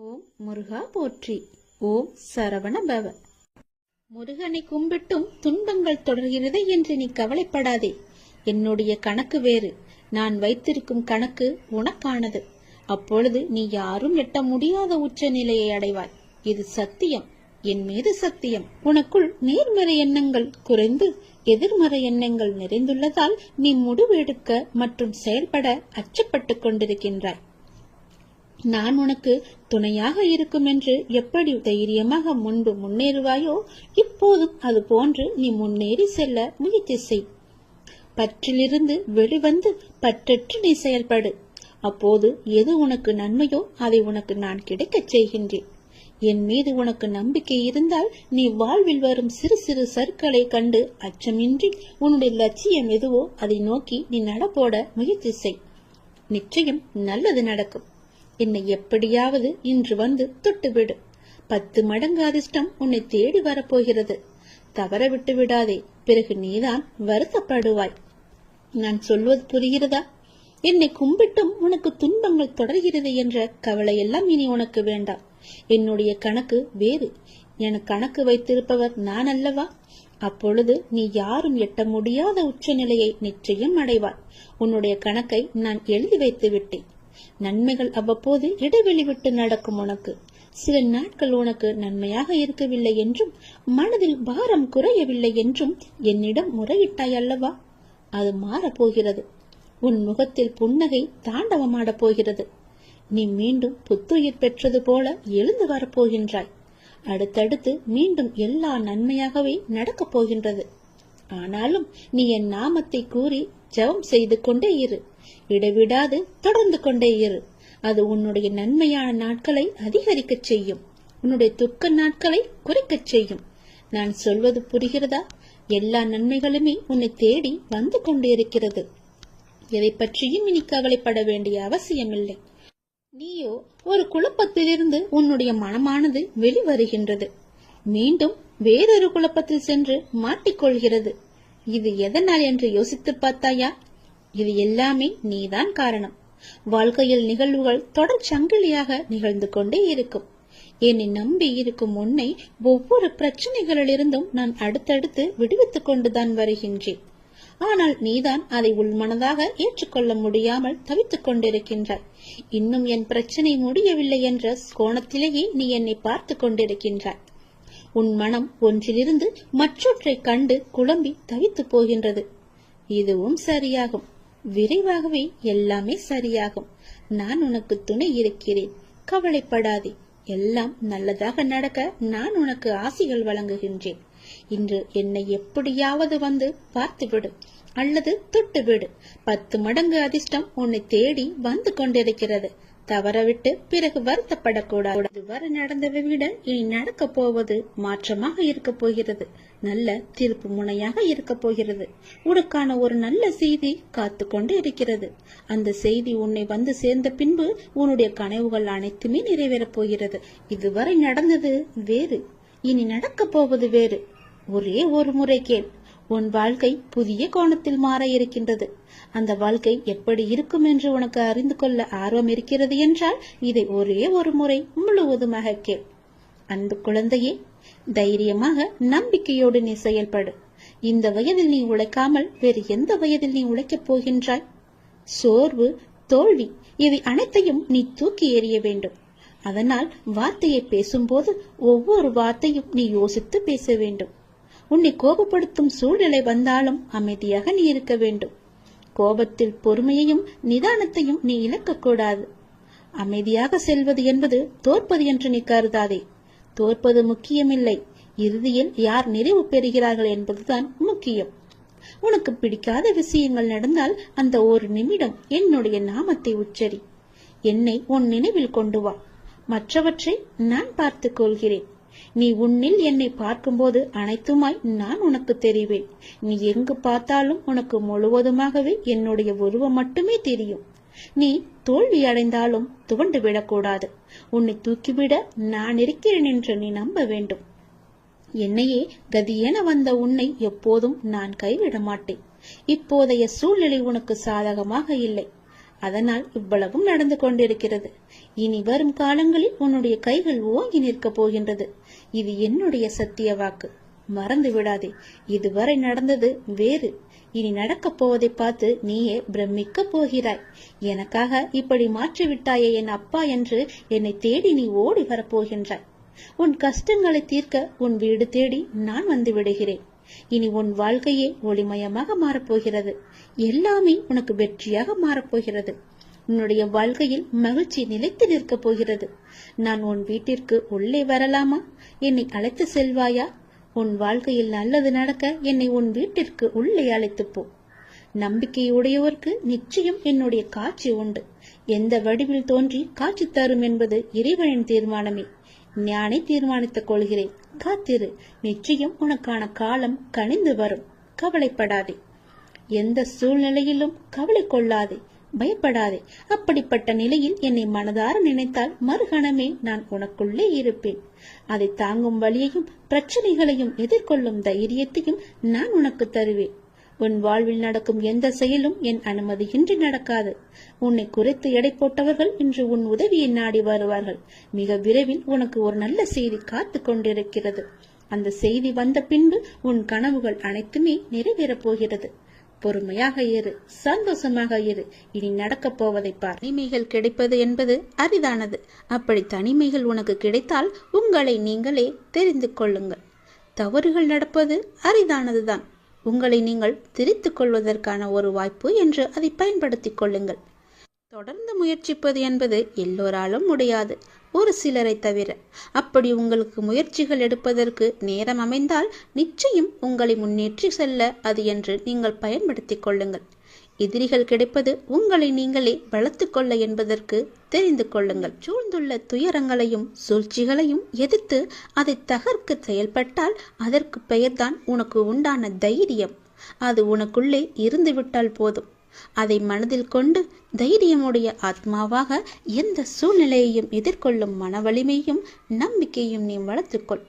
ஓம் முருகா போற்றி. ஓம் சரவண பவ. முருகனை கும்பிட்டும் துன்பங்கள் தொடர்கிறது என்று நீ கவலைப்படாதே. என்னுடைய கணக்கு வேறு. நான் வைத்திருக்கும் கணக்கு உனக்கானது. அப்பொழுது நீ யாரும் எட்ட முடியாத உச்ச நிலையை அடைவாய். இது சத்தியம், என் மீது சத்தியம். உனக்குள் நேர்மறை எண்ணங்கள் குறைந்து எதிர்மறை எண்ணங்கள் நிறைந்துள்ளதால் நீ முடிவு எடுக்க மற்றும் செயல்பட அச்சப்பட்டு கொண்டிருக்கின்றாய். நான் உனக்கு துணையாக இருக்கும் என்று எப்படி தைரியமாக முன்பு முன்னேறுவாயோ, இப்போதும் அது போன்று நீ முன்னேறி செல்ல முயற்சி செய். பற்றிலிருந்து வெளிவந்து பற்றற்று நீ செயல்படு. அப்போது எது உனக்கு நன்மையோ அதை உனக்கு நான் கிடைக்கச் செய்கின்றேன். என் மீது உனக்கு நம்பிக்கை இருந்தால் நீ வாழ்வில் வரும் சிறு சிறு சறுக்களை கண்டு அச்சமின்றி உன்னுடைய லட்சியம் எதுவோ அதை நோக்கி நீ நடப்போட முயற்சி செய். நிச்சயம் நல்லது நடக்கும். என்னை எப்படியாவது இன்று வந்து தொட்டுவிடு. 10 மடங்கு அதிர்ஷ்டம் உன்னை தேடி வரப்போகிறது. தவற விட்டு விடாதே, பிறகு நீதான் வருத்தப்படுவாய். நான் சொல்வது புரிகிறதா? என்னை கும்பிட்டும் உனக்கு துன்பங்கள் தொடர்கிறது என்ற கவலை எல்லாம் இனி உனக்கு வேண்டாம். என்னுடைய கணக்கு வேறு. என கணக்கு வைத்திருப்பவர் நான் அல்லவா? அப்பொழுது நீ யாரும் எட்ட முடியாத உச்ச நிலையை நிச்சயம் அடைவாய். உன்னுடைய கணக்கை நான் எழுதி வைத்து விட்டேன். நன்மைகள் அவ்வப்போது இடைவெளி விட்டு நடக்கும். உனக்கு சில நாட்கள் உனக்கு நன்மையாக இருக்கவில்லை என்றும் மனதில் பாரம் குறையவில்லை என்றும் என்னிடம் முறையிட்டாய் அல்லவா? அது மாறப்போகிறது. உன் முகத்தில் புன்னகை தாண்டவமாடப் போகிறது. நீ மீண்டும் புத்துயிர் பெற்றது போல எழுந்து வரப்போகின்றாய். அடுத்தடுத்து மீண்டும் எல்லா நன்மையாகவே நடக்கப் போகின்றது. ஆனாலும் நீ என் நாமத்தை கூறி ஜெபம் செய்து கொண்டே இரு. இடைவிடாது தொடர்ந்து கொண்டே இரு. அது உன்னுடைய நன்மையான நாட்களை அதிகரிக்கச் செய்யும். உன்னுடைய துக்க நாட்களை குறைக்கச் செய்யும். நான் சொல்வது புரிகிறதா? எல்லா நன்மைகளுமே உன்னை தேடி வந்து கொண்டிருக்கிறது. எதை பற்றியும் இனி கவலைப்பட வேண்டிய அவசியமில்லை. நீயோ ஒரு குழப்பத்திலிருந்து உன்னுடைய மனமானது வெளிவருகின்றது. மீண்டும் வேறொரு குழப்பத்தில் சென்று மாட்டிக்கொள்கிறது. இது எதனால் என்று யோசித்து பார்த்தாயா? இது எல்லாமே நீதான் காரணம். வாழ்க்கையில் நிகழ்வுகள் தொடர் சங்கிலியாக நிகழ்ந்து கொண்டே இருக்கும். என்னை நம்பி இருக்கும் உன்னை ஒவ்வொரு பிரச்சனைகளிலிருந்தும் நான் அடுத்தடுத்து விடுவித்துக் கொண்டுதான் வருகின்றேன். ஆனால் நீதான் அதை உள்மனதாக ஏற்றுக்கொள்ள முடியாமல் தவித்துக் கொண்டிருக்கின்றாய். இன்னும் என் பிரச்சனை முடியவில்லை என்ற கோணத்திலேயே நீ என்னை பார்த்து கொண்டிருக்கின்றாய். உன் மனம் ஒன்றிலிருந்து மற்றொன்றை கண்டு குழம்பி தவித்து போகின்றது. இதுவும் சரியாகும். விரைவாகவே எல்லாமே சரியாகும். நான் உனக்கு துணை இருக்கிறேன். கவலைப்படாதே. எல்லாம் நல்லதாக நடக்க நான் உனக்கு ஆசிகள் வழங்குகின்றேன். இன்று என்னை எப்படியாவது வந்து பார்த்துவிடு அல்லது தொட்டுவிடு. 10 மடங்கு அதிர்ஷ்டம் உன்னை தேடி வந்து கொண்டிருக்கிறது. தவறவிட்டு பிறகு வருத்தப்படக்கூடாது. இதுவரை நடந்ததை விட இனி நடக்க போவது மாற்றமாக இருக்க போகிறது. நல்ல திருப்பு முனையாக இருக்க போகிறது. உனக்கான ஒரு நல்ல செய்தி காத்து கொண்டு இருக்கிறது. அந்த செய்தி உன்னை வந்து சேர்ந்த பின்பு உன்னுடைய கனவுகள் அனைத்துமே நிறைவேறப் போகிறது. இதுவரை நடந்தது வேறு, இனி நடக்க போவது வேறு. ஒரே ஒரு முறை கேள். உன் வாழ்க்கை புதிய கோணத்தில் மாற இருக்கின்றது. அந்த வாழ்க்கை எப்படி இருக்கும் என்று உனக்கு அறிந்து கொள்ள ஆர்வம் இருக்கிறது என்றால் இதை ஒரே ஒரு முறை முழுவதுமாக கேள். அன்பு குழந்தையே, தைரியமாக நம்பிக்கையோடு நீ செயல்படு. இந்த வயதில் நீ உழைக்காமல் வேறு எந்த வயதில் நீ உழைக்கப் போகின்றாய்? சோர்வு, தோல்வி இவை அனைத்தையும் நீ தூக்கி எறிய வேண்டும். அதனால் வார்த்தையை பேசும்போது ஒவ்வொரு வார்த்தையும் நீ யோசித்து பேச வேண்டும். உன்னை கோபப்படுத்தும் சூழ்நிலை வந்தாலும் அமைதியாக நீ இருக்க வேண்டும். கோபத்தில் பொறுமையையும் நிதானத்தையும் நீ இழக்கக்கூடாது. அமைதியாக செல்வது என்பது தோற்பது என்று நீ கருதாதே. தோற்பது முக்கியமில்லை. இறுதியில் யார் நிறைவு பெறுகிறார்கள் என்பதுதான் முக்கியம். உனக்கு பிடிக்காத விஷயங்கள் நடந்தால் அந்த ஒரு நிமிடம் என்னுடைய நாமத்தை உச்சரி. என்னை உன் நினைவில் கொண்டு வா. மற்றவற்றை நான் பார்த்துக் கொள்கிறேன். நீ உன்னில் என்னை பார்க்கும்போது அனைத்துமாய் நான் உனக்கு தெரிவேன். நீ எங்கு பார்த்தாலும் உனக்கு முழுவதுமாகவே என்னுடைய உருவம் மட்டுமே தெரியும். நீ தோல்வி அடைந்தாலும் துவண்டு விடக்கூடாது. உன்னை தூக்கிவிட நான் இருக்கிறேன் என்று நீ நம்ப வேண்டும். என்னையே கதியென வந்த உன்னை எப்போதும் நான் கைவிட மாட்டேன். இப்போதைய சூழ்நிலை உனக்கு சாதகமாக இல்லை. அதனால் இவ்வளவும் நடந்து கொண்டிருக்கிறது. இனி வரும் காலங்களில் உன்னுடைய கைகள் ஓங்கி நிற்கப் போகின்றது. இது என்னுடைய சத்திய வாக்கு, மறந்து விடாதே. இதுவரை நடந்தது வேறு, இனி நடக்கப் போவதை பார்த்து நீயே பிரமிக்க போகிறாய். எனக்காக இப்படி மாற்றிவிட்டாயே என் அப்பா என்று என்னை தேடி நீ ஓடி வரப்போகின்றாய். உன் கஷ்டங்களை தீர்க்க உன் வீடு தேடி நான் வந்து விடுகிறேன். இனி உன் வாழ்க்கையே ஒளிமயமாக மாறப்போகிறது. எல்லாமே உனக்கு வெற்றியாக மாறப்போகிறது. உன்னுடைய வாழ்க்கையில் மகிழ்ச்சி நிலைத்து நிற்கப் போகிறது. நான் உன் வீட்டிற்கு உள்ளே வரலாமா? என்னை அழைத்து செல்வாயா? உன் வாழ்க்கையில் நல்லது நடக்க என்னை உன் வீட்டிற்கு உள்ளே அழைத்து போ. நம்பிக்கையுடையோருக்கு நிச்சயம் என்னுடைய காட்சி உண்டு. எந்த வடிவில் தோன்றி காட்சி தரும் என்பது இறைவனின் தீர்மானமே. நானே தீர்மானித்துக் கொள்கிறேன். காத்திரு, நிச்சயம் உனக்கான காலம் கனிந்து வரும். கவலைப்படாதே. எந்த சூழ்நிலையிலும் கவலை கொள்ளாதே, பயப்படாதே. அப்படிப்பட்ட நிலையில் என்னை மனதார நினைத்தால் மறுகணமே நான் உனக்குள்ளே இருப்பேன். அதை தாங்கும் வழியையும் பிரச்சனைகளையும் எதிர்கொள்ளும் தைரியத்தையும் நான் உனக்கு தருவேன். உன் வாழ்வில் நடக்கும் எந்த செயலும் என் அனுமதியின்றி நடக்காது. உன்னை குறைத்து எடை போட்டவர்கள் இன்று உன் உதவியை நாடி வருவார்கள். மிக விரைவில் உனக்கு ஒரு நல்ல செய்தி காத்து கொண்டிருக்கிறது. அந்த செய்தி வந்த பின்பு உன் கனவுகள் அனைத்துமே நிறைவேறப் போகிறது. பொறுமையாக இரு, சந்தோஷமாக இரு. இனி நடக்கப் போவதை பார். தனிமைகள் கிடைப்பது என்பது அரிதானது. அப்படி தனிமைகள் உனக்கு கிடைத்தால் உங்களை நீங்களே தெரிந்து கொள்ளுங்கள். தவறுகள் நடப்பது அரிதானதுதான். உங்களை நீங்கள் திரித்துக் கொள்வதற்கான ஒரு வாய்ப்பு என்று அதை பயன்படுத்திக் கொள்ளுங்கள். தொடர்ந்து முயற்சிப்பது என்பது எல்லோராலும் முடியாது, ஒரு சிலரை தவிர. அப்படி உங்களுக்கு முயற்சிகள் எடுப்பதற்கு நேரம் அமைந்தால் நிச்சயம் உங்களை முன்னேற்றி செல்ல அது என்று நீங்கள் பயன்படுத்திக் கொள்ளுங்கள். எதிரிகள் கிடைப்பது உங்களை நீங்களே வளர்த்துக் கொள்ள என்பதற்கு தெரிந்து கொள்ளுங்கள். சூழ்ந்துள்ள துயரங்களையும் சூழ்ச்சிகளையும் எதிர்த்து அதை தகர்க்க செயல்பட்டால் அதற்கு பெயர்தான் உனக்கு உண்டான தைரியம். அது உனக்குள்ளே இருந்துவிட்டால் போதும். அதை மனதில் கொண்டு தைரியமுடைய ஆத்மாவாக எந்த சூழ்நிலையையும் எதிர்கொள்ளும் மன வலிமையும் நம்பிக்கையும் நீ வளர்த்துக்கொள்.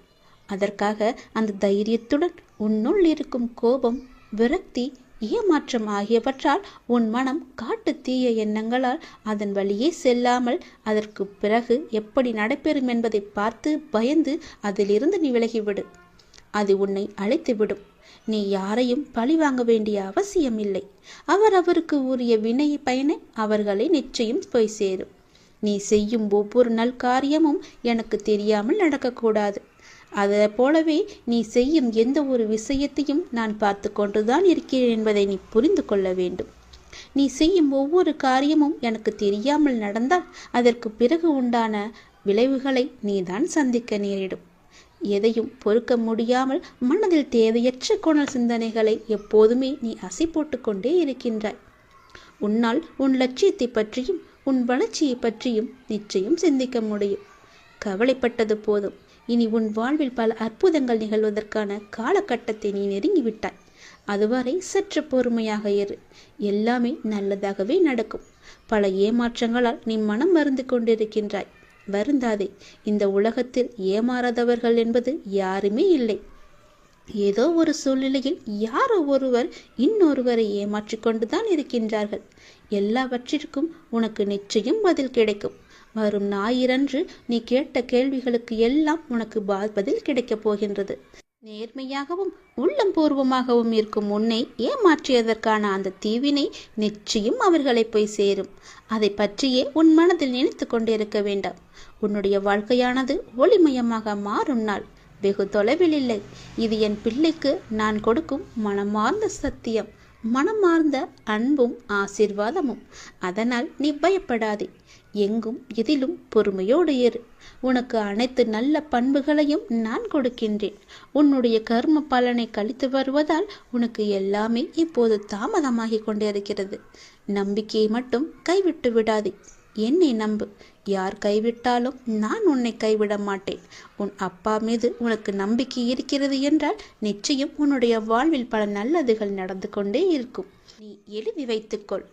அதற்காக அந்த தைரியத்துடன் உன்னுள் இருக்கும் கோபம், விரக்தி, ஏமாற்றம் ஆகியவற்றால் உன் மனம் காட்டு தீய எண்ணங்களால் அதன் வழியே செல்லாமல் அதற்கு பிறகு எப்படி நடைபெறும் என்பதை பார்த்து பயந்து அதிலிருந்து நீ விலகிவிடு. அது உன்னை அழைத்துவிடும். நீ யாரையும் பழி வாங்க வேண்டிய அவசியம் இல்லை. அவருக்கு உரிய வினை பயனை அவர்களை நிச்சயம் போய் சேரும். நீ செய்யும் ஒவ்வொரு நல் காரியமும் எனக்கு தெரியாமல் நடக்கக்கூடாது. அதை போலவே நீ செய்யும் எந்த ஒரு விஷயத்தையும் நான் பார்த்து கொண்டுதான் இருக்கிறேன் என்பதை நீ புரிந்து கொள்ள வேண்டும். நீ செய்யும் ஒவ்வொரு காரியமும் எனக்கு தெரியாமல் நடந்தால் அதற்கு பிறகு உண்டான விளைவுகளை நீதான் சந்திக்க நேரிடும். எதையும் பொறுக்க முடியாமல் மனதில் தேவையற்ற கோணல் சிந்தனைகளை எப்போதுமே நீ அசை போட்டு கொண்டே இருக்கின்றாய். உன்னால் உன் லட்சியத்தை பற்றியும் உன் வளர்ச்சியை பற்றியும் நிச்சயம் சிந்திக்க முடியும். கவலைப்பட்டது போதும். இனி உன் வாழ்வில் பல அற்புதங்கள் நிகழ்வதற்கான காலகட்டத்தை நீ நெருங்கிவிட்டாய். அதுவரை சற்று பொறுமையாக இரு. எல்லாமே நல்லதாகவே நடக்கும். பல ஏமாற்றங்களால் நீ மனம் மருந்து கொண்டிருக்கின்றாய். வருந்தாதே. இந்த உலகத்தில் ஏமாறாதவர்கள் என்பது யாருமே இல்லை. ஏதோ ஒரு சூழ்நிலையில் யாரோ ஒருவர் இன்னொருவரை ஏமாற்றிக் கொண்டுதான் இருக்கின்றார்கள். எல்லாவற்றிற்கும் உனக்கு நிச்சயம் பதில் கிடைக்கும். வரும் ஞாயிறன்று நீ கேட்ட கேள்விகளுக்கு எல்லாம் உனக்கு பதில் கிடைக்கப் போகின்றது. நேர்மையாகவும் உள்ளம் பூர்வமாகவும் இருக்கும் உன்னை ஏமாற்றியதற்கான அந்த தீவினை நிச்சயம் அவர்களை போய் சேரும். அதை பற்றியே உன் மனதில் நினைத்து கொண்டிருக்க வேண்டாம். உன்னுடைய வாழ்க்கையானது ஒளிமயமாக மாறும் நாள் வெகு தொலைவில் இல்லை. இது என் பிள்ளைக்கு நான் கொடுக்கும் மனமார்ந்த சத்தியம், மனமார்ந்த அன்பும் ஆசீர்வாதமும். அதனால் நீ பயப்படாதே. எங்கும் எதிலும் பொறுமையோடு இரு. உனக்கு அனைத்து நல்ல பண்புகளையும் நான் கொடுக்கின்றேன். உன்னுடைய கர்ம பலனை கழித்து வருவதால் உனக்கு எல்லாமே இப்போது தாமதமாகி கொண்டிருக்கிறது. நம்பிக்கையை மட்டும் கைவிட்டு விடாதே. என்னை நம்பு. யார் கைவிட்டாலும் நான் உன்னை கைவிட மாட்டேன். உன் அப்பா மீது உனக்கு நம்பிக்கை இருக்கிறது என்றால் நிச்சயம் உன்னுடைய வாழ்வில் பல நல்லதுகள் நடந்து கொண்டே இருக்கும். நீ எழுதி வைத்துக்கொள்.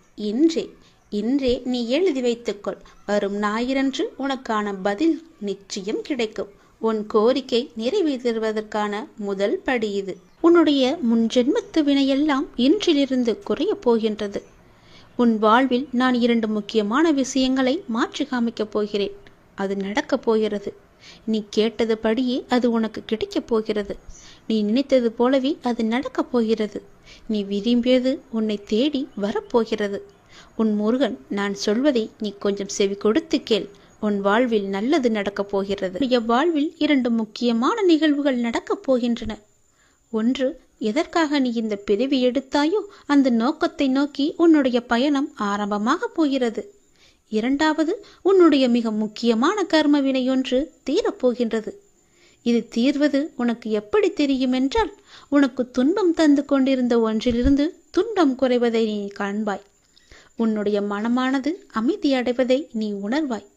இன்றே நீ எழுதி வைத்துக்கொள். வரும் ஞாயிறன்று உனக்கான பதில் நிச்சயம் கிடைக்கும். உன் கோரிக்கை நிறைவேற்றுவதற்கான முதல் படி இது. உன்னுடைய முன்ஜென்மத்து வினையெல்லாம் இன்றிலிருந்து குறைய போகின்றது. உன் வாழ்வில் நான் 2 முக்கியமான விஷயங்களை மாற்றி காமிக்கப் போகிறேன். அது நடக்கப் போகிறது. நீ கேட்டது படியே அது உனக்கு கிடைக்கப் போகிறது. நீ நினைத்தது போலவே அது நடக்கப் போகிறது. நீ விரும்பியது உன்னை தேடி வரப்போகிறது. உன் முருகன், நான் சொல்வதை நீ கொஞ்சம் செவி கொடுத்து கேள். உன் வாழ்வில் நல்லது நடக்கப் போகிறது. என் வாழ்வில் 2 முக்கியமான நிகழ்வுகள் நடக்கப் போகின்றன. ஒன்று, எதற்காக நீ இந்த பிறவி எடுத்தாயோ அந்த நோக்கத்தை நோக்கி உன்னுடைய பயணம் ஆரம்பமாக போகிறது. 2வது, உன்னுடைய மிக முக்கியமான கர்ம வினையொன்று தீரப்போகின்றது. இது தீர்வது உனக்கு எப்படி தெரியும் என்றால், உனக்கு துன்பம் தந்து கொண்டிருந்த ஒன்றிலிருந்து துன்பம் குறைவதை நீ காண்பாய். உன்னுடைய மனமானது அமைதி அடைவதை நீ உணர்வாய்.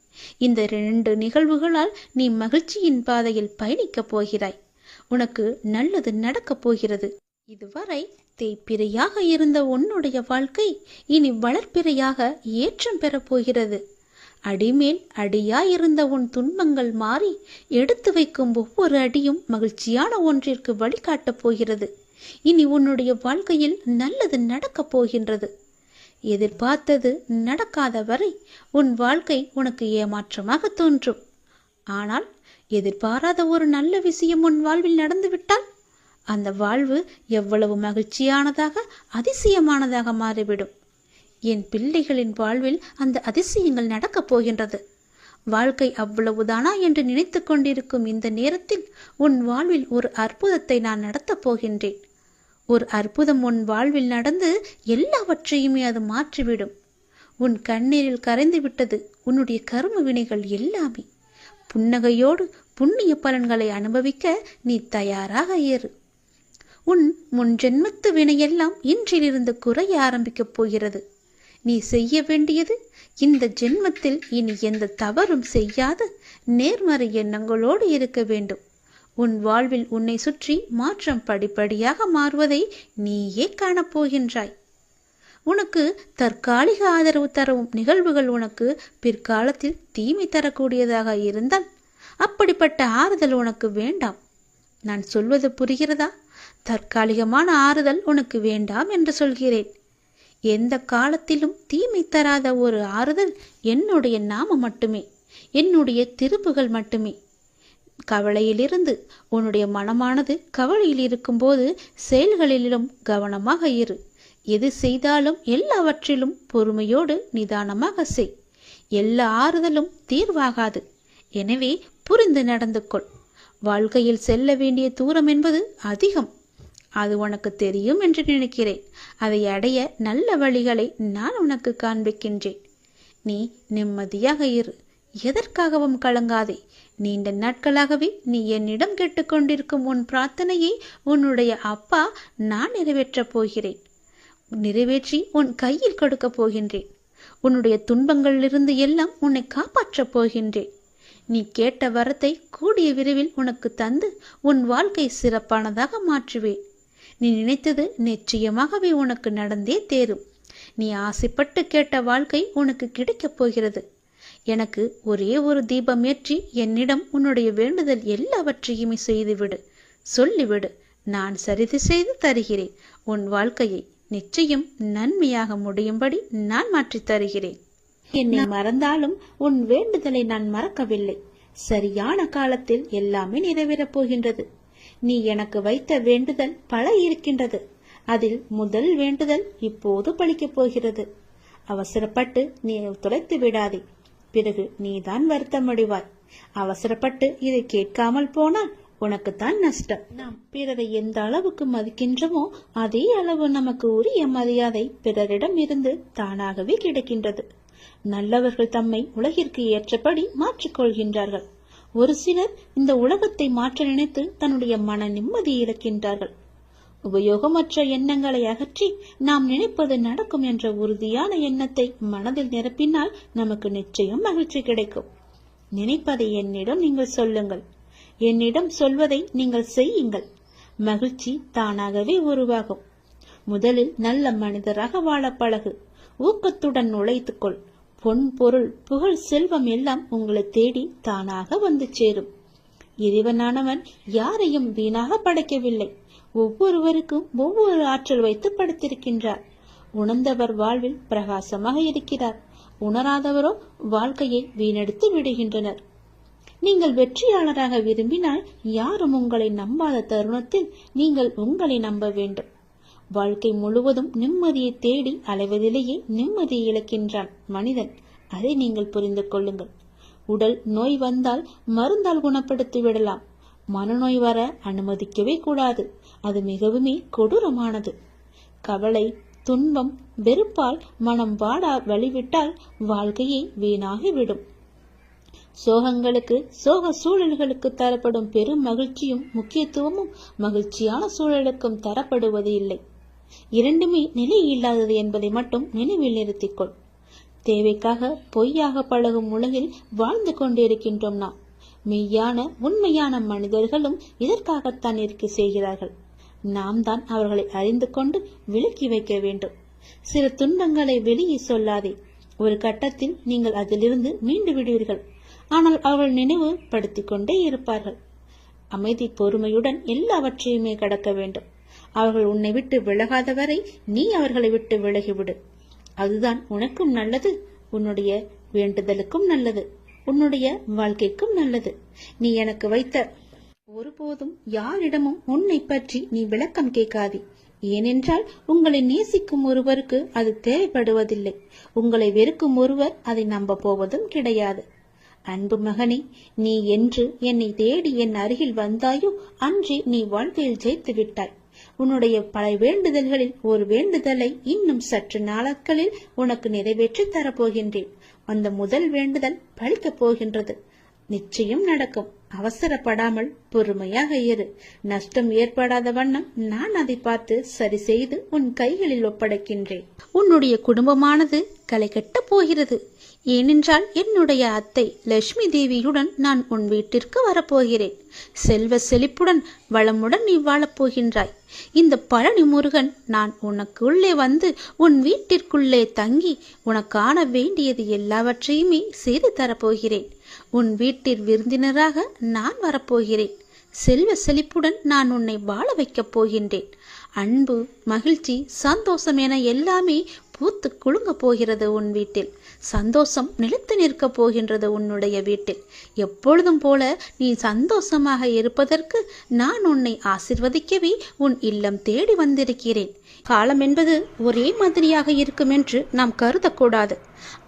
இந்த 2 நிகழ்வுகளால் நீ மகிழ்ச்சியின் பாதையில் பயணிக்கப் போகிறாய். உனக்கு நல்லது நடக்கப் போகிறது. இதுவரை தேய்பிரையாக இருந்த உன்னுடைய வாழ்க்கை இனி வளர்ப்பிறையாக ஏற்றம் பெறப் போகிறது. அடிமேல் அடியாயிருந்த உன் துன்பங்கள் மாறி எடுத்து வைக்கும் ஒவ்வொரு அடியும் மகிழ்ச்சியான ஒன்றிற்கு வழிகாட்டப் போகிறது. இனி உன்னுடைய வாழ்க்கையில் நல்லது நடக்கப் போகின்றது. எதிர்பார்த்தது நடக்காத வரை உன் வாழ்க்கை உனக்கு ஏமாற்றமாக தோன்றும். ஆனால் எதிர்பாராத ஒரு நல்ல விஷயம் உன் வாழ்வில் நடந்துவிட்டால் அந்த வாழ்வு எவ்வளவு மகிழ்ச்சியானதாக, அதிசயமானதாக மாறிவிடும். என் பிள்ளைகளின் வாழ்வில் அந்த அதிசயங்கள் நடக்கப் போகின்றது. வாழ்க்கை அவ்வளவுதானா என்று நினைத்து கொண்டிருக்கும் இந்த நேரத்தில் உன் வாழ்வில் ஒரு அற்புதத்தை நான் நடத்தப் போகின்றேன். ஒரு அற்புதம் உன் வாழ்வில் நடந்து எல்லாவற்றையுமே அது மாற்றிவிடும். உன் கண்ணீரில் கரைந்து விட்டது உன்னுடைய கர்ம வினைகள் எல்லாமே. புன்னகையோடு புண்ணிய பலன்களை அனுபவிக்க நீ தயாராக ஏறு. உன் முன் ஜென்மத்து வினையெல்லாம் இன்றிலிருந்து குறைய ஆரம்பிக்கப் போகிறது. நீ செய்ய வேண்டியது, இந்த ஜென்மத்தில் இனி எந்த தவறும் செய்யாத நேர்மறை எண்ணங்களோடு இருக்க வேண்டும். உன் வாழ்வில் உன்னை சுற்றி மாற்றம் படிப்படியாக மாறுவதை நீயே காணப்போகின்றாய். உனக்கு தற்காலிக ஆதரவு தரவும் நிகழ்வுகள் உனக்கு பிற்காலத்தில் தீமை தரக்கூடியதாக இருந்தால் அப்படிப்பட்ட ஆறுதல் உனக்கு வேண்டாம். நான் சொல்வது புரிகிறதா? தற்காலிகமான ஆறுதல் உனக்கு வேண்டாம் என்று சொல்கிறேன். எந்த காலத்திலும் தீமை தராத ஒரு ஆறுதல் என்னுடைய நாமம் மட்டுமே, என்னுடைய திருப்புகள் மட்டுமே. கவலையிலிருந்து உன்னுடைய மனமானது கவலையில் இருக்கும்போது செயல்களிலும் கவனமாக இரு. எது செய்தாலும் எல்லாவற்றிலும் பொறுமையோடு நிதானமாக செய். எல்லா ஆறுதலும் தீர்வாகாது. எனவே புரிந்து நடந்து கொள். வாழ்க்கையில் செல்ல வேண்டிய தூரம் என்பது அதிகம். அது உனக்கு தெரியும் என்று நினைக்கிறேன். அதை அடைய நல்ல வழிகளை நான் உனக்கு காண்பிக்கின்றேன். நீ நிம்மதியாக இரு. எதற்காகவும் கலங்காதே. நீண்ட நாட்களாகவே நீ என்னிடம் கேட்டுக்கொண்டிருக்கும் உன் பிரார்த்தனையை உன்னுடைய அப்பா நான் நிறைவேற்றப் போகிறேன். நிறைவேற்றி உன் கையில் கொடுக்கப் போகின்றேன். உன்னுடைய துன்பங்களிலிருந்து எல்லாம் உன்னை காப்பாற்றப் போகின்றேன். நீ கேட்ட வரத்தை கூடிய விரைவில் உனக்கு தந்து உன் வாழ்க்கை சிறப்பானதாக மாற்றுவேன். நீ நினைத்தது நிச்சயமாகவே உனக்கு நடந்தே தேரும். நீ ஆசைப்பட்டு கேட்ட வாழ்க்கை உனக்கு கிடைக்கப் போகிறது. எனக்கு ஒரே ஒரு தீபம் ஏற்றி என்னிடம் உன்னுடைய வேண்டுதல் எல்லாவற்றையுமே செய்துவிடு, சொல்லிவிடு. நான் சரிது செய்து தருகிறேன். உன் வாழ்க்கையை நிச்சயம் நன்மையாக முடியும்படி நான் மாற்றித் தருகிறேன். என்னை மறந்தாலும் உன் வேண்டுதலை நான் மறக்கவில்லை. சரியான காலத்தில் எல்லாமே நிறைவேறப் போகின்றது. நீ எனக்கு வைத்த வேண்டுதல் பல இருக்கின்றது. அதில் முதல் வேண்டுதல் இப்போது பலிக்கப் போகிறது. அவசரப்பட்டு நீ தொலைத்து விடாதே. பிறகு நீதான் வருத்தமடைவாய். அவசரப்பட்டு இதை கேட்காமல் போனால் உனக்குத்தான் நஷ்டம். நாம் பிறரை எந்த அளவுக்கு மதிக்கின்றோமோ அதே அளவு நமக்கு உரிய மரியாதை பிறரிடம் இருந்து தானாகவே கிடைக்கின்றது. நல்லவர்கள் தம்மை உலகிற்கு ஏற்றபடி மாற்றிக்கொள்கின்றார்கள். ஒரு சிலர் இந்த உலகத்தை மாற்ற நினைத்து தன்னுடைய மன நிம்மதியை இழக்கின்றார்கள். உபயோகமற்ற எண்ணங்களை அகற்றி நாம் நினைப்பது நடக்கும் என்ற உறுதியான எண்ணத்தை மனதில் நிரப்பினால் நமக்கு நிச்சயம் மகிழ்ச்சி கிடைக்கும். நினைப்பதை என்னிடம் நீங்கள் சொல்லுங்கள். என்னிடம் சொல்வதை நீங்கள் செய்யுங்கள். மகிழ்ச்சி தானாகவே உருவாகும். முதலில் நல்ல மனிதராக வாழ பழகு. ஊக்கத்துடன் உழைத்துக்கொள். பொன், பொருள், புகழ், செல்வம் எல்லாம் உங்களை தேடி தானாக வந்து சேரும். இறைவனானவன் யாரையும் வீணாக படைக்கவில்லை. ஒவ்வொருவருக்கும் ஒவ்வொரு ஆற்றல் வைத்து படைத்திருக்கின்றார். உணர்ந்தவர் வாழ்வில் பிரகாசமாக இருக்கிறார். உணராதவரோ வாழ்க்கையை வீணடித்து விடுகின்றனர். நீங்கள் வெற்றியாளராக விரும்பினால் யாரும் உங்களை நம்பாத தருணத்தில் நீங்கள் உங்களை நம்ப வேண்டும். வாழ்க்கை முழுவதும் நிம்மதியை தேடி அலைவதிலேயே நிம்மதியை இழக்கின்றான் மனிதன். அதை நீங்கள் புரிந்து கொள்ளுங்கள். உடல் நோய் வந்தால் மருந்தால் குணப்படுத்தி விடலாம். மனநோய் வர அனுமதிக்கவே கூடாது. அது மிகவுமே கொடூரமானது. கவலை, துன்பம், வெறுப்பால் மனம் வாடா வழிவிட்டால் வாழ்க்கையை வீணாகிவிடும். சோகங்களுக்கு, சோக சூழல்களுக்கு தரப்படும் பெரும் மகிழ்ச்சியும் முக்கியத்துவமும் மகிழ்ச்சியான சூழலுக்கும் தரப்படுவது இல்லை. இரண்டுமே நிலை இல்லாதது என்பதை மட்டும் நினைவில் நிறுத்திக்கொள். தேவைக்காக பொய்யாக பழகும் உலகில் வாழ்ந்து கொண்டிருக்கின்றோம் நாம். மெய்யான உண்மையான மனிதர்களும் இதற்காகத்தான் இருக்க செய்கிறார்கள். நாம் தான் அவர்களை அறிந்து கொண்டு விலக்கி வைக்க வேண்டும். சில துன்பங்களை வெளியே சொல்லாதே. ஒரு கட்டத்தில் நீங்கள் அதிலிருந்து மீண்டு விடுவீர்கள். ஆனால் அவர்கள் நினைவு படுத்திக் கொண்டே இருப்பார்கள். அமைதி, பொறுமையுடன் எல்லாவற்றையுமே கடக்க வேண்டும். அவர்கள் உன்னை விட்டு விலகாத வரை நீ அவர்களை விட்டு விலகிவிடு. அதுதான் உனக்கும் நல்லது, உன்னுடைய வேண்டுதலுக்கும் நல்லது, உன்னுடைய வாழ்க்கைக்கும் நல்லது. நீ எனக்கு வைத்த ஒருபோதும் யாரிடமும் உன்னை பற்றி நீ விளக்கம் கேட்காதே. ஏனென்றால் உங்களை நேசிக்கும் ஒருவருக்கு அது தேவைப்படுவதில்லை. உங்களை வெறுக்கும் ஒருவர் அதை நம்ப போவதும் கிடையாது. அன்பு மகனே, நீ என்று என்னை தேடி என் அருகில் வந்தாயோ அன்றே நீ வாழ்க்கையில் ஜெயித்து விட்டாய். உன்னுடைய பல வேண்டுதல்களில் ஒரு வேண்டுதலை இன்னும் சற்று நாட்களில் உனக்கு நிறைவேற்றி தரப்போகின்றேன். அந்த முதல் வேண்டுதல் பலிக்கப் போகின்றது. நிச்சயம் நடக்கும். அவசரப்படாமல் பொறுமையாக இரு. நஷ்டம் ஏற்படாத வண்ணம் நான் அதை பார்த்து சரி செய்து உன் கைகளில் ஒப்படைக்கின்றேன். உன்னுடைய குடும்பமானது களை கட்டப் போகிறது. ஏனென்றால் என்னுடைய அத்தை லட்சுமி தேவியுடன் நான் உன் வீட்டிற்கு வரப்போகிறேன். செல்வ செழிப்புடன் வளமுடன் நீ வாழப்போகின்றாய். இந்த பழனி முருகன் நான் உனக்குள்ளே வந்து உன் வீட்டிற்குள்ளே தங்கி உனக்கான வேண்டியது எல்லாவற்றையுமே செய்து தரப்போகிறேன். உன் வீட்டில் விருந்தினராக நான் வரப்போகிறேன். செல்வ செழிப்புடன் நான் உன்னை வாழ வைக்கப் போகின்றேன். அன்பு, மகிழ்ச்சி, சந்தோஷம் என எல்லாமே பூத்து குலுங்க போகிறது உன் வீட்டில். சந்தோஷம் நிலைத்து நிற்க போகின்றது உன்னுடைய வீட்டில். எப்பொழுதும் போல நீ சந்தோஷமாக இருப்பதற்கு நான் உன்னை ஆசிர்வதிக்கவே உன் இல்லம் தேடி வந்திருக்கிறேன். காலம் என்பது ஒரே மாதிரியாக இருக்கும் என்று நாம் கருதக்கூடாது.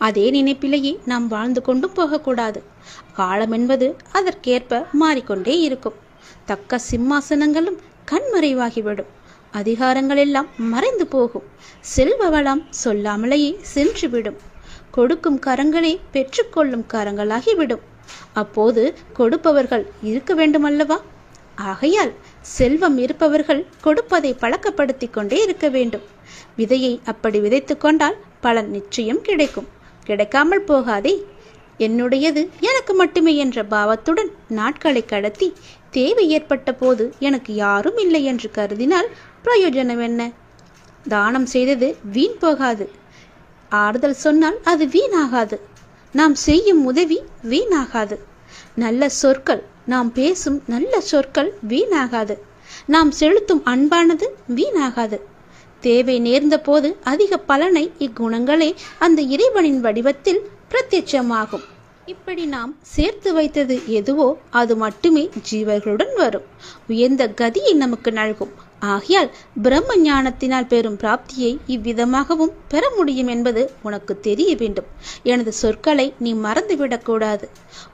அதே நினைப்பிலேயே நாம் வாழ்ந்து கொண்டு போகக்கூடாது. காலம் என்பது அதற்கேற்ப மாறிக்கொண்டே இருக்கும். தக்க சிம்மாசனங்களும் கண்மறைவாகிவிடும். அதிகாரங்கள் எல்லாம் மறைந்து போகும். செல்வ வளம் சொல்லாமலேயே சென்றுவிடும். கொடுக்கும் கரங்களே பெற்றுக்கொள்ளும் கரங்களாகிவிடும். அப்போது கொடுப்பவர்கள் இருக்க வேண்டுமல்லவா? ஆகையால் செல்வம் இருப்பவர்கள் கொடுப்பதை பழக்கப்படுத்தி கொண்டே இருக்க வேண்டும். விதையை அப்படி விதைத்து கொண்டால் பலன் நிச்சயம் கிடைக்கும். கிடைக்காமல் போகாதே. என்னுடையது எனக்கு மட்டுமே என்ற பாவத்துடன் நாட்களை கடத்தி தேவை ஏற்பட்ட போது எனக்கு யாரும் இல்லை என்று கருதினால் பிரயோஜனம் என்ன? தானம் செய்தது வீண் போகாது. ஆறுதல் சொன்னால் அது வீணாகாது. நாம் செய்யும் உதவி வீணாகாது. நல்ல சொற்கள், நாம் பேசும் நல்ல சொற்கள் வீணாகாது. நாம் செலுத்தும் அன்பானது வீணாகாது. தேவை நேர்ந்த போது அதிக பலனை இக்குணங்களே அந்த இறைவனின் வடிவத்தில் பிரத்யட்சமாகும். இப்படி நாம் சேர்த்து வைத்தது எதுவோ அது மட்டுமே ஜீவர்களுடன் வரும். உயர்ந்த கதியை நமக்கு நல்கும். ஆகையால் பிரம்ம ஞானத்தினால் பெறும் பிராப்தியை இவ்விதமாகவும் பெற முடியும் என்பது உனக்கு தெரிய வேண்டும். எனது சொற்களை நீ மறந்துவிடக்கூடாது.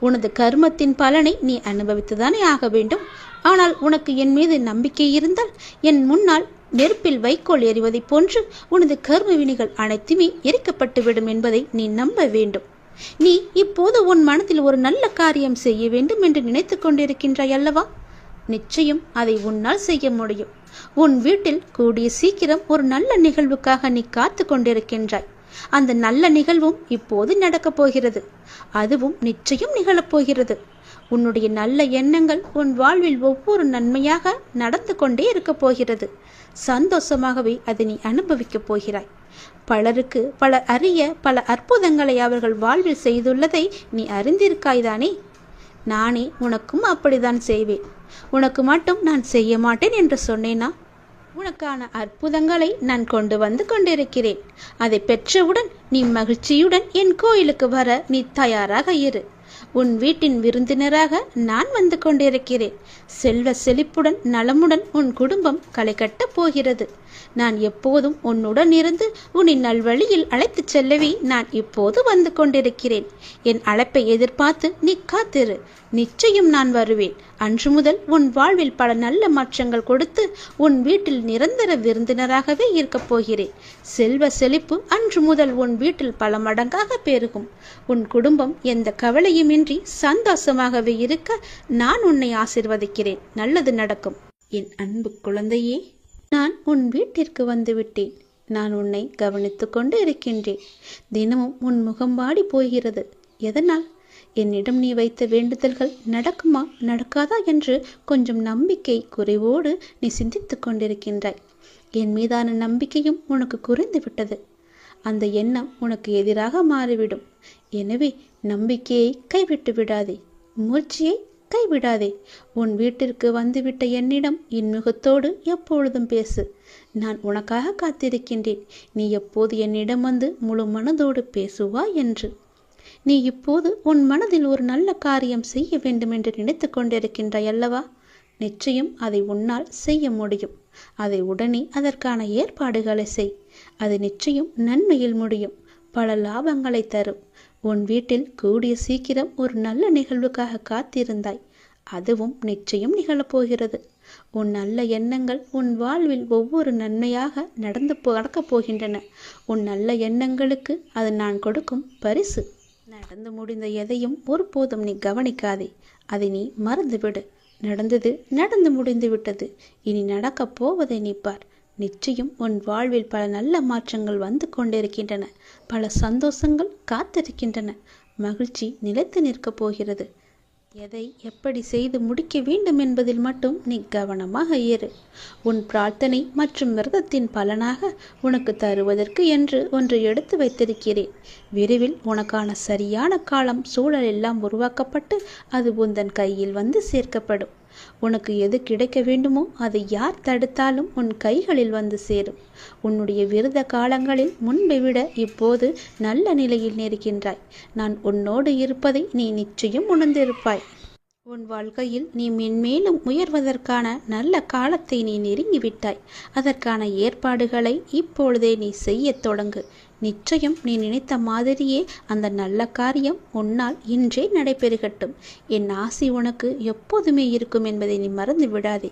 உனது கர்மத்தின் பலனை நீ அனுபவித்துதானே ஆக வேண்டும். ஆனால் உனக்கு என் மீது நம்பிக்கை இருந்தால் என் முன்னால் நெருப்பில் வைக்கோல் எறிவதைப் போன்று உனது கர்ம வினைகள் அனைத்துமே எரிக்கப்பட்டுவிடும் என்பதை நீ நம்ப வேண்டும். நீ இப்போது உன் மனதில் ஒரு நல்ல காரியம் செய்ய வேண்டும் என்று நினைத்துக் கொண்டிருக்கின்றாய் அல்லவா? நிச்சயம் அதை உன்னால் செய்ய முடியும். உன் வீட்டில் கூடிய சீக்கிரம் ஒரு நல்ல நிகழ்வுக்காக நீ காத்து கொண்டிருக்கின்றாய். அந்த நல்ல நிகழ்வும் இப்போது நடக்கப் போகிறது. அதுவும் நிச்சயம் நிகழப்போகிறது. உன்னுடைய நல்ல எண்ணங்கள் உன் வாழ்வில் ஒவ்வொரு நன்மையாக நடந்து கொண்டே இருக்கப் போகிறது. சந்தோஷமாகவே அதை நீ அனுபவிக்கப் போகிறாய். பலருக்கு பல அரிய பல அற்புதங்களை அவர்கள் வாழ்வில் செய்துள்ளதை நீ அறிந்திருக்காய்தானே? நானே உனக்கும் அப்படித்தான் செய்வேன். உனக்கு மட்டும் நான் செய்ய மாட்டேன் என்று சொன்னேனா? உனக்கான அற்புதங்களை நான் கொண்டு வந்து கொண்டிருக்கிறேன். அதை பெற்றவுடன் நீ மகிழ்ச்சியுடன் என் கோயிலுக்கு வர நீ தயாராக இரு. உன் வீட்டின் விருந்தினராக நான் வந்து கொண்டிருக்கிறேன். செல்வ செழிப்புடன் நலமுடன் உன் குடும்பம் களை கட்டப் போகிறது. நான் எப்போதும் உன்னுடன் இருந்து உன்னை நல்வழியில் அழைத்துச் செல்லவே நான் இப்போது வந்து கொண்டிருக்கிறேன். என் அழைப்பை எதிர்பார்த்து நீ காத்திரு. நிச்சயம் நான் வருவேன். அன்று முதல் உன் வாழ்வில் பல நல்ல மாற்றங்கள் கொடுத்து உன் வீட்டில் நிரந்தர விருந்தினராகவே இருக்கப் போகிறேன். செல்வ செழிப்பு அன்று முதல் உன் வீட்டில் பல மடங்காக பெருகும். உன் குடும்பம் எந்த கவலையுமின்றி சந்தோஷமாகவே இருக்க நான் உன்னை ஆசீர்வதிக்கிறேன். நல்லது நடக்கும். என் அன்பு குழந்தையே, நான் உன் வீட்டிற்கு வந்துவிட்டேன். நான் உன்னை கவனித்து கொண்டு இருக்கின்றேன். தினமும் உன் முகம் வாடி போகிறது. எதனால்? என்னிடம் நீ வைத்த வேண்டுதல்கள் நடக்குமா நடக்காதா என்று கொஞ்சம் நம்பிக்கை குறைவோடு நீ சிந்தித்து கொண்டிருக்கின்றாய். என் மீதான நம்பிக்கையும் உனக்கு குறைந்து விட்டது. அந்த எண்ணம் உனக்கு எதிராக மாறிவிடும். எனவே நம்பிக்கையை கைவிட்டு விடாதே. முயற்சியை கைவிடாதே. உன் வீட்டிற்கு வந்துவிட்ட என்னிடம் இன்முகத்தோடு எப்பொழுதும் பேசு. நான் உனக்காக காத்திருக்கின்றேன். நீ எப்போது என்னிடம் வந்து முழு மனதோடு பேசுவாய் என்று. நீ இப்போது உன் மனதில் ஒரு நல்ல காரியம் செய்ய வேண்டும் என்று நினைத்து கொண்டிருக்கின்றாய் அல்லவா? நிச்சயம் அதை உன்னால் செய்ய முடியும். அதை உடனே அதற்கான ஏற்பாடுகளை செய். அது நிச்சயம் நன்மையில் முடியும். பல லாபங்களை தரும். உன் வீட்டில் கூடிய சீக்கிரம் ஒரு நல்ல நிகழ்வுக்காக காத்திருந்தாய். அதுவும் நிச்சயம் நிகழப்போகிறது. உன் நல்ல எண்ணங்கள் உன் வாழ்வில் ஒவ்வொரு நன்மையாக நடக்கப் போகின்றன. உன் நல்ல எண்ணங்களுக்கு அது நான் கொடுக்கும் பரிசு. நடந்து முடிந்த எதையும் ஒருபோதும் நீ கவனிக்காதே. அதை நீ மறந்துவிடு. நடந்தது நடந்து முடிந்து விட்டது. இனி நடக்கப் போவதை நீ பார். நிச்சயம் உன் வாழ்வில் பல நல்ல மாற்றங்கள் வந்து கொண்டிருக்கின்றன. பல சந்தோஷங்கள் காத்திருக்கின்றன. மகிழ்ச்சி நிலைத்து நிற்கப் போகிறது. எதை எப்படி செய்து முடிக்க வேண்டும் என்பதில் மட்டும் நீ கவனமாக இரு. உன் பிரார்த்தனை மற்றும் விரதத்தின் பலனாக உனக்கு தருவதற்கு என்று ஒன்று எடுத்து வைத்திருக்கிறேன். விரைவில் உனக்கான சரியான காலம் சூழல் எல்லாம் உருவாக்கப்பட்டு அது உந்தன் கையில் வந்து சேர்க்கப்படும். உனக்கு எது கிடைக்க வேண்டுமோ அதை யார் தடுத்தாலும் உன் கைகளில் வந்து சேரும். உன்னுடைய விரத காலங்களில் முன்பை விட இப்போது நல்ல நிலையில் நிற்கின்றாய். நான் உன்னோடு இருப்பதை நீ நிச்சயம் உணர்ந்திருப்பாய். உன் வாழ்க்கையில் நீ மென்மேலும் உயர்வதற்கான நல்ல காலத்தை நீ நெருங்கிவிட்டாய். அதற்கான ஏற்பாடுகளை இப்பொழுதே நீ செய்ய தொடங்கு. நிச்சயம் நீ நினைத்த மாதிரியே அந்த நல்ல காரியம் உன்னால் இன்றே நடைபெறுகட்டும். என் ஆசி உனக்கு எப்போதுமே இருக்கும் என்பதை நீ மறந்து விடாதே.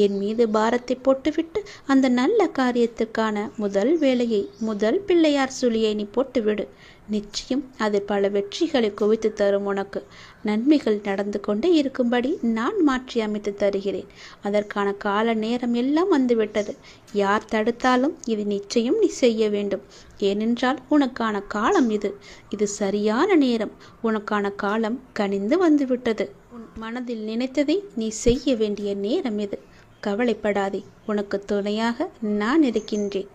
என் மீது பாரத்தை போட்டுவிட்டு அந்த நல்ல காரியத்திற்கான முதல் வேலையை, முதல் பிள்ளையார் சுழியை நீ போட்டுவிடு. நிச்சயம் அது பல வெற்றிகளை குவித்து தரும். உனக்கு நன்மைகள் நடந்து கொண்டே இருக்கும்படி நான் மாற்றி அமைத்து தருகிறேன். அதற்கான கால நேரம் எல்லாம் வந்துவிட்டது. யார் தடுத்தாலும் இது நிச்சயம் நீ செய்ய வேண்டும். ஏனென்றால் உனக்கான காலம் இது. இது சரியான நேரம். உனக்கான காலம் கனிந்து வந்துவிட்டது. உன் மனதில் நினைத்ததை நீ செய்ய வேண்டிய நேரம் இது. கவலைப்படாதே. உனக்கு துணையாக நான் இருக்கின்றேன்.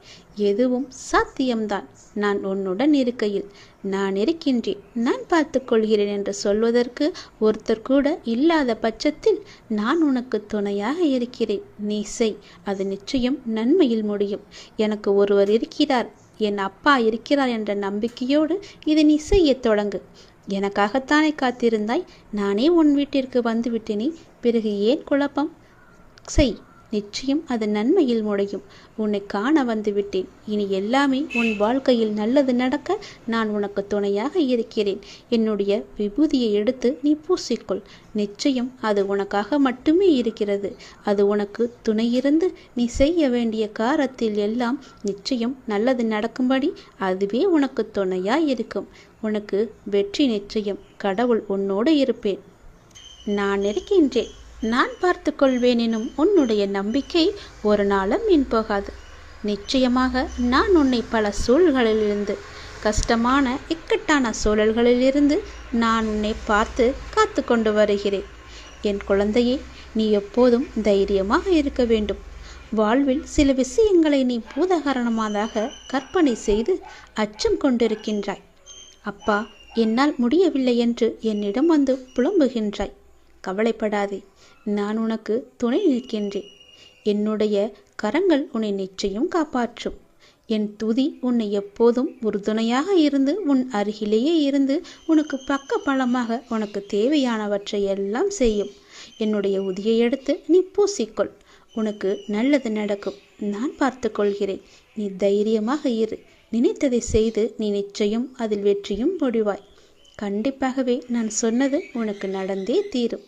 எதுவும் சாத்தியம்தான். நான் உன்னுடன் இருக்கையில் நான் இருக்கின்றேன், நான் பார்த்து கொள்கிறேன் என்று சொல்வதற்கு ஒருத்தர் கூட இல்லாத பட்சத்தில் நான் உனக்கு துணையாக இருக்கிறேன். நீ செய். அது நிச்சயம் நன்மையில் முடியும். எனக்கு ஒருவர் இருக்கிறார், என் அப்பா இருக்கிறார் என்ற நம்பிக்கையோடு இதை நீ செய்ய தொடங்கு. எனக்காகத்தானே காத்திருந்தாய். நானே உன் வீட்டிற்கு வந்துவிட்டேனே, பிறகு ஏன் குழப்பம்? செய். நிச்சயம் அது நன்மையில் முடியும். உன்னை காண வந்துவிட்டேன். இனி எல்லாமே உன் வாழ்க்கையில் நல்லது நடக்க நான் உனக்கு துணையாக இருக்கிறேன். என்னுடைய விபூதியை எடுத்து நீ பூசிக்கொள். நிச்சயம் அது உனக்காக மட்டுமே இருக்கிறது. அது உனக்கு துணையிருந்து நீ செய்ய வேண்டிய காரியத்தில் எல்லாம் நிச்சயம் நல்லது நடக்கும்படி அதுவே உனக்கு துணையாய் இருக்கும். உனக்கு வெற்றி நிச்சயம். கடவுள் உன்னோடு இருப்பேன். நான் இருக்கின்றேன். நான் பார்த்து கொள்வேன் எனும் உன்னுடைய நம்பிக்கை ஒரு நாளும் வீண் போகாது. நிச்சயமாக நான் உன்னை பல சூழல்களிலிருந்து, கஷ்டமான இக்கட்டான சூழல்களிலிருந்து நான் உன்னை பார்த்து காத்து கொண்டு வருகிறேன். என் குழந்தையே, நீ எப்போதும் தைரியமாக இருக்க வேண்டும். வாழ்வில் சில விஷயங்களை நீ பூதகாரணமாக கற்பனை செய்து அச்சம் கொண்டிருக்கின்றாய். அப்பா, என்னால் முடியவில்லை என்று என்னிடம் வந்து புலம்புகின்றாய். கவலைப்படாதே. நான் உனக்கு துணை நிற்கின்றேன். என்னுடைய கரங்கள் உன்னை நிச்சயம் காப்பாற்றும். என் துதி உன்னை எப்போதும் உறுதுணையாக இருந்து உன் அருகிலேயே இருந்து உனக்கு பக்க பலமாக உனக்கு தேவையானவற்றை எல்லாம் செய்யும். என்னுடைய உதியை எடுத்து நீ பூசிக்கொள். உனக்கு நல்லது நடக்கும். நான் பார்த்து கொள்கிறேன். நீ தைரியமாக இரு. நினைத்ததை செய்து நீ நிச்சயம் அதில் வெற்றியும் முடிவாய். கண்டிப்பாகவே நான் சொன்னது உனக்கு நடந்தே தீரும்.